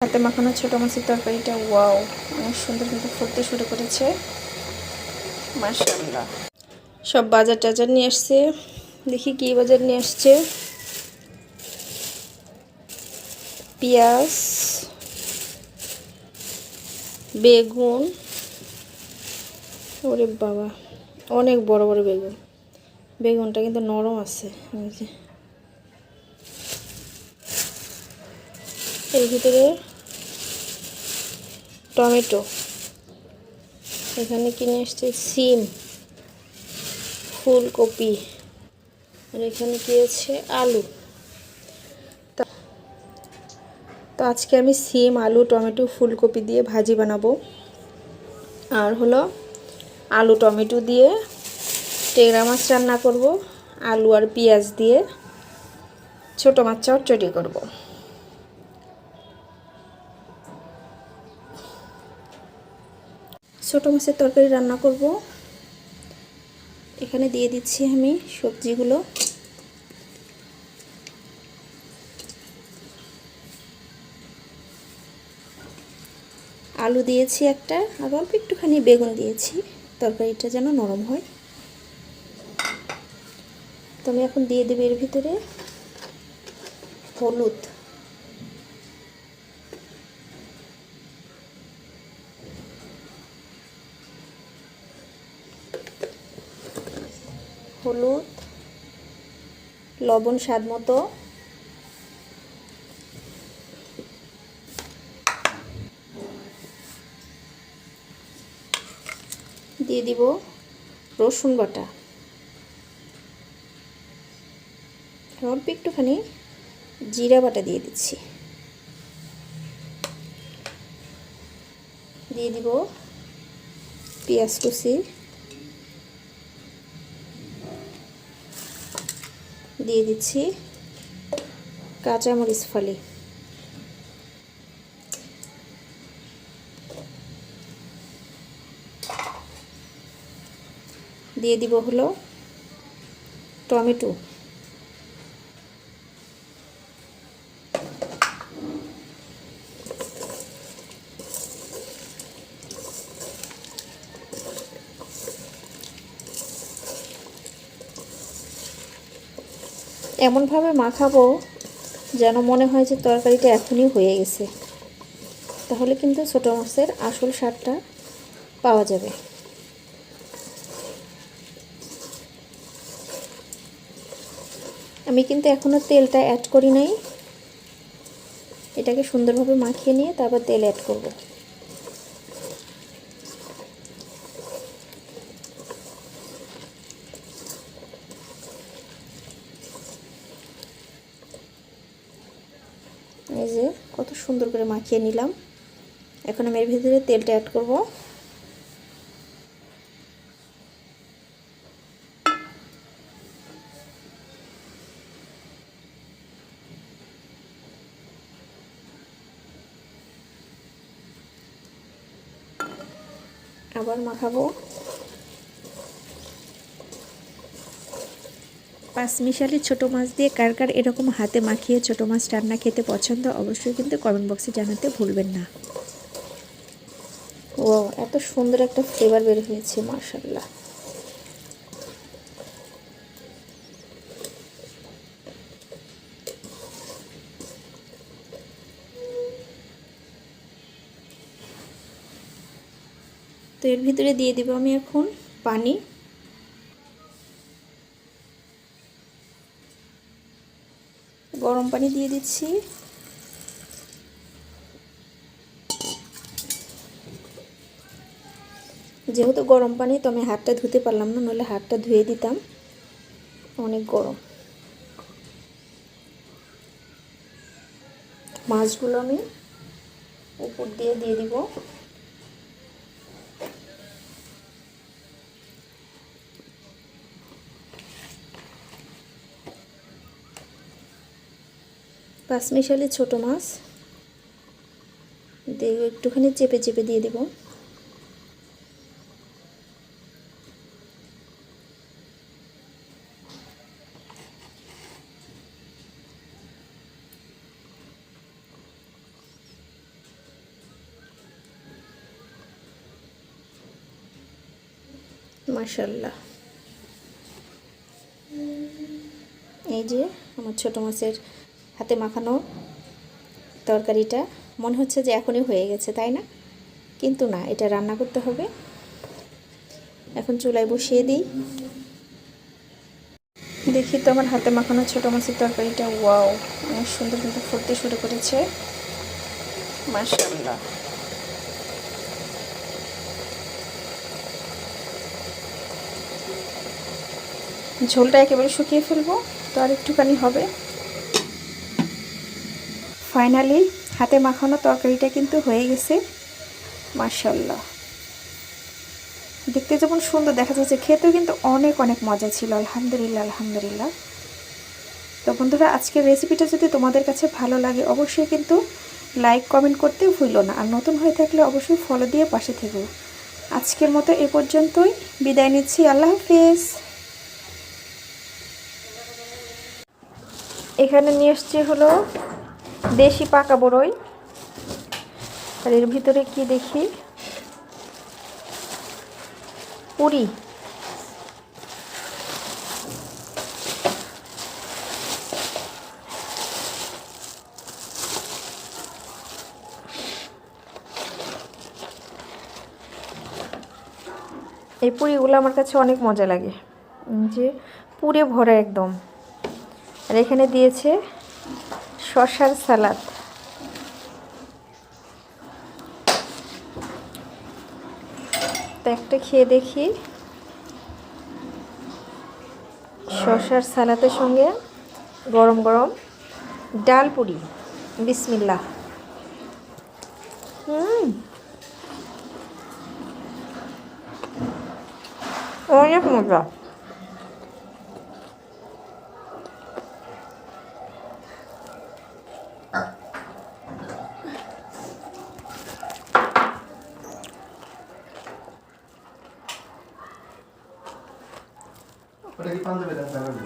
হাতে মাখানো ছোটো মাছের তরকারিটা ওয়াও, অনেক সুন্দর কিন্তু ফুটতে শুরু করেছে। মাশাআল্লাহ। সব বাজার টাজার নিয়ে আসছে, দেখি কি বাজার নিয়ে আসছে। পেঁয়াজ, বেগুন, ওরে বাবা অনেক বড় বড় বেগুন। বেগুনটা কিন্তু নরম আছে। এর ভিতরে টমেটো, এখানে কিনে আসছে সিম, ফুলকপি, আর এখানে কি আছে আলু। তো আজকে আমি সিম, আলু, টমেটো, ফুলকপি দিয়ে ভাজি বানাবো। আর হলো আলু টমেটো দিয়ে ট্যাংরা মাছ রান্না করব, আলু আর পেঁয়াজ দিয়ে ছোটো মাছ চটচটি করব। ছোটো মাছের তরকারি রান্না করব। এখানে দিয়ে দিচ্ছি আমি সবজিগুলো। আলু দিয়েছি একটা, আর অল্প একটুখানি বেগুন দিয়েছি, তরকারিটা যেন নরম হয়। তো আমি এখন দিয়ে দেব এর ভিতরে হলুদ, হলুদ, লবণ স্বাদ মতো, দিয়ে দিব রসুন বাটা, অল্প একটুখানি জিরা বাটা দিয়ে দিচ্ছি। দিয়ে দিব পেঁয়াজ কুচি, দিয়ে দিচ্ছি কাঁচামরিচ ফালি, দিয়ে দিব হলো টমেটো, এমনভাবে মাখাবো যেন মনে হয় যে তরকারিটা এখনই হয়ে গেছে, তাহলে কিন্তু ছোটো মাছের আসল স্বাদটা পাওয়া যাবে। আমি কিন্তু এখনও তেলটা অ্যাড করি নাই, এটাকে সুন্দরভাবে মাখিয়ে নিয়ে তারপর তেল অ্যাড করব। এই যে কত সুন্দর করে মাখিয়ে নিলাম। এখন আমি এর ভিতরে তেলটা অ্যাড করব। আবার মাখাবো। পাঁচমিশালি ছোটো মাছ দিয়ে কার কার এরকম হাতে মাখিয়ে ছোটো মাছ রান্না খেতে পছন্দ, অবশ্যই কিন্তু কমেন্ট বক্সে জানাতে ভুলবেন না। ও এত সুন্দর একটা ফ্লেভার বের হয়েছে, মাশাআল্লাহ। তো এর ভিতরে দিয়ে দিব আমি এখন পানি। গরম পানি দিয়ে দিচ্ছি। যেহেতু গরম পানি, তো আমি হাতটা ধুতে পারলাম না, নইলে হাতটা ধুয়ে দিতাম, অনেক গরম। মাছগুলো আমি উপর দিয়ে দিব। পাঁচমিশালি ছোটো মাছ দিয়ে একটুখানি চেপে চেপে দিয়ে দেব। মাশাআল্লাহ। এই যে আমার ছোট মাছের হাতে মাখানো তরকারিটা মনে হচ্ছে যে এখনই হয়ে গেছে, তাই না? কিন্তু না, এটা রান্না করতে হবে। এখন চুলায় বসিয়ে দিই। দেখি তো আমার হাতে মাখানো ছোট মাছের তরকারিটা, ওয়াও, অনেক সুন্দর কিন্তু ফুটতে শুরু করেছে। মাশাআল্লাহ। ঝোলটা একেবারে শুকিয়ে ফেলবো, তো আর একটুখানি হবে। ফাইনালি হাতে মাখানো তরকারিটা কিন্তু হয়ে গেছে। মাশাআল্লাহ, দেখতে যেমন সুন্দর দেখা যাচ্ছে, খেতেও কিন্তু অনেক অনেক মজা ছিল। আলহামদুলিল্লাহ আলহামদুলিল্লাহ। তো বন্ধুরা, আজকের রেসিপিটা যদি তোমাদের কাছে ভালো লাগে অবশ্যই কিন্তু লাইক কমেন্ট করতে ভুলো না। আর নতুন হয়ে থাকলে অবশ্যই ফলো দিয়ে পাশে থেকো। আজকের মতো এ পর্যন্তই, বিদায় নিচ্ছি। আল্লাহ হাফেজ। এখানে নিয়ে এসছি হলো দেশি পাকা বড়ই, আর এর ভিতরে কি দেখি, পুরি। এই পুরিগুলো আমার কাছে অনেক মজা লাগে, যে পুরে ভরা একদম। আর এখানে দিয়েছে শসার সালাদ। তো একটা খেয়ে দেখি। শসার সালাদের সঙ্গে গরম গরম ডাল পুরি, বিসমিল্লাহ। অনেক মজা। ওটা কি পাঞ্জাবি দেন পাঞ্জাবি?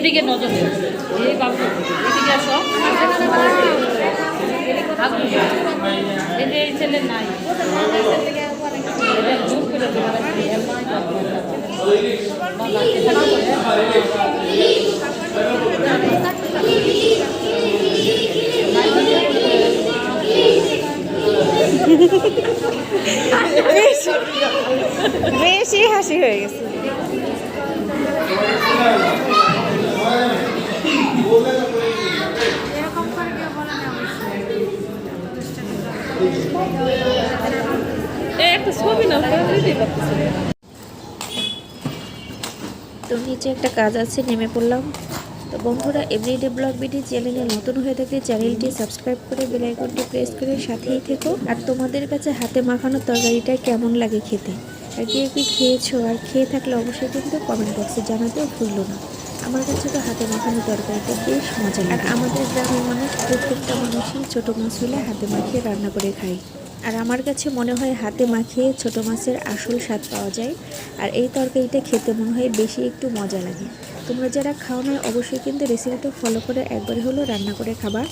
এদিকে নজর দিন, এই বাবু এদিকে আসো, এই ছেলে নাই, বেশি হাসি হয়ে গেছে। একটা ছবি না তো নিচে একটা কাজ আছে, নেমে পড়লাম। তো বন্ধুরা, এভরিডে ব্লগ ভিডিও চ্যানেলে নতুন হয়ে থাকলে চ্যানেলটি সাবস্ক্রাইব করে বেল আইকনটি প্রেস করে সাথেই থেকো। আর তোমাদের কাছে হাতে মাখানো তরকারিটা কেমন লাগে খেতে, আর কে কি খেয়েছো, আর খেয়ে থাকলে অবশ্যই কিন্তু কমেন্ট বক্সে জানাতেও ভুললো না। আমার কাছে তো হাতে মাখানো তরকারিটা বেশ মজা লাগে। আর আমাদের গ্রামের মানুষ, প্রত্যেকটা মানুষই ছোটো মাছ হলে হাতে মাখিয়ে রান্না করে খায়। আর আমার কাছে মনে হয় হাতে মাখিয়ে ছোট মাছের আসল স্বাদ পাওয়া যায়। আর এই তরকারিটা খেতে মনে হয় বেশি একটু মজা লাগে। তোমরা যারা খাও না অবশ্যই কিন্তু রেসিপিটা ফলো করে একবার হলেও রান্না করে খাবা।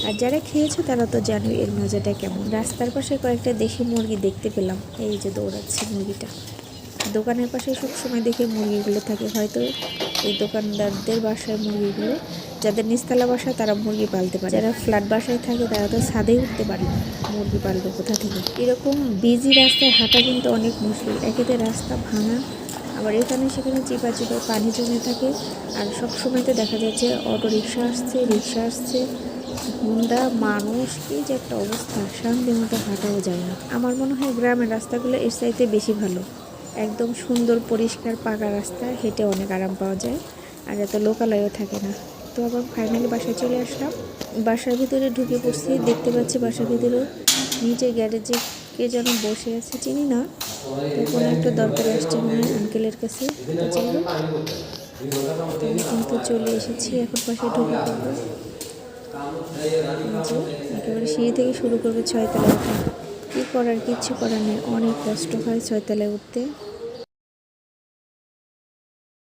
আর যারা খেয়েছো তারা তো জানো এর মজাটা কেমন। রাস্তার পাশে কয়েকটা দেশি মুরগি দেখতে পেলাম, এই যে দৌড়াচ্ছে মুরগিটা। দোকানের পাশে সব সময় দেখে মুরগিগুলো থাকে, হয়তো এই দোকানদারদের বাসায় মুরগিগুলো, যাদের নিচতলা বাসা তারা মুরগি পালতে পারে, যারা ফ্ল্যাট বাসায় থাকে তারা তো ছাদেই উঠতে পারে না, মুরগি পালবে কোথা থেকে। এরকম বিজি রাস্তায় হাঁটা কিন্তু অনেক মুশকিল, একেতে রাস্তা ভাঙা, আবার এখানে সেখানে চিপা চিপা পানি জমে থাকে। আর সব সময় তো দেখা যাচ্ছে অটো রিক্সা আসছে, হুন্ডা, মানুষ, কি যে একটা অবস্থা, শান্তি মতো হাঁটাও যায় না। আমার মনে হয় গ্রামের রাস্তাগুলো এর চাইতে বেশি ভালো, একদম সুন্দর পরিষ্কার পাকা রাস্তা, হেঁটে অনেক আরাম পাওয়া যায় আর এত লোকালয়ও থাকে না। তো আবার ফাইনালি বাসায় চলে আসলাম, বাসার ভিতরে ঢুকে পড়ছি, দেখতে পাচ্ছি বাসার ভিতরেও নিচে গ্যারেজে কে যেন বসে আছে, চিনি না, তো কোনো একটা দরকারে আসছে মনে হয় আঙ্কেলের কাছে। তো যাই হোক, কিন্তু চলে এসেছি, এখন বাসায় ঢুকে পড়বো। যে একেবারে সিঁড়ি থেকে শুরু করবে 6 তলায় ওঠা, কী করার, কিচ্ছু করার নেই, অনেক কষ্ট হয় 6 তলায় উঠতে।